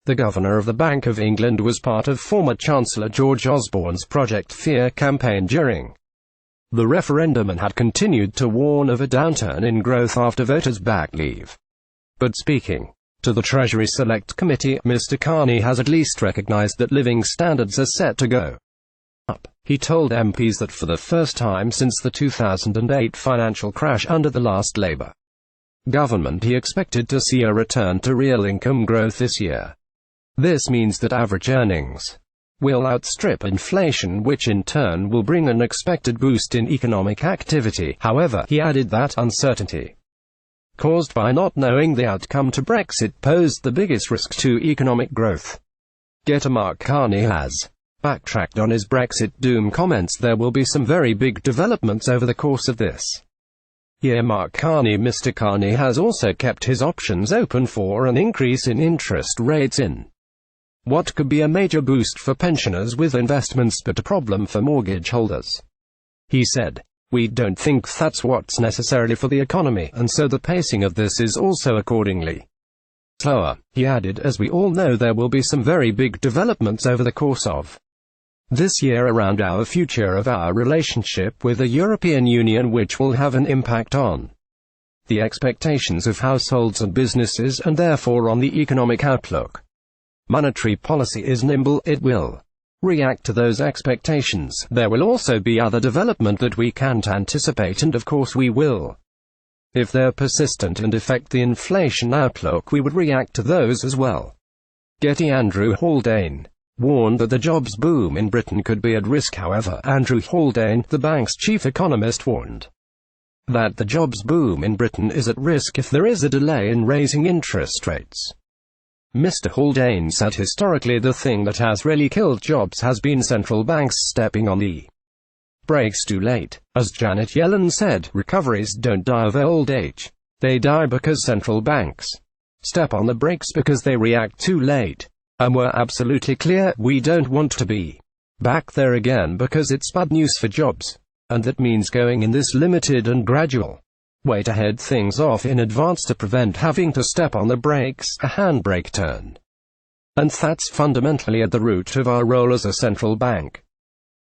The governor of the Bank of England was part of former Chancellor George Osborne's Project Fear campaign during the referendum and had continued to warn of a downturn in growth after voters backed leave. But speaking to the Treasury Select Committee, Mr. Carney has at least recognised that living standards are set to go up. He told MPs that for the first time since the 2008 financial crash under the last Labour government he expected to see a return to real income growth this year. This means that average earnings will outstrip inflation, which in turn will bring an expected boost in economic activity. However, he added that uncertainty caused by not knowing the outcome to Brexit posed the biggest risk to economic growth. Mark Carney has backtracked on his Brexit doom comments. There will be some very big developments over the course of this year. Mark Carney. Mr. Carney has also kept his options open for an increase in interest rates in what could be a major boost for pensioners with investments but a problem for mortgage holders. He said, "We don't think that's what's necessarily for the economy, and so the pacing of this is also accordingly slower." He added, "As we all know, there will be some very big developments over the course of this year around our future of our relationship with the European Union, which will have an impact on the expectations of households and businesses and therefore on the economic outlook. Monetary policy is nimble, it will react to those expectations. There will also be other development that we can't anticipate, and of course we will. If they're persistent and affect the inflation outlook, we would react to those as well." Andrew Haldane warned that the jobs boom in Britain could be at risk. However, Andrew Haldane, the bank's chief economist, warned that the jobs boom in Britain is at risk if there is a delay in raising interest rates. Mr. Haldane said historically the thing that has really killed jobs has been central banks stepping on the brakes too late. As Janet Yellen said, recoveries don't die of old age. They die because central banks step on the brakes because they react too late. And we're absolutely clear, we don't want to be back there again because it's bad news for jobs. And that means going in this limited and gradual way to head things off in advance to prevent having to step on the brakes, a handbrake turn. And that's fundamentally at the root of our role as a central bank.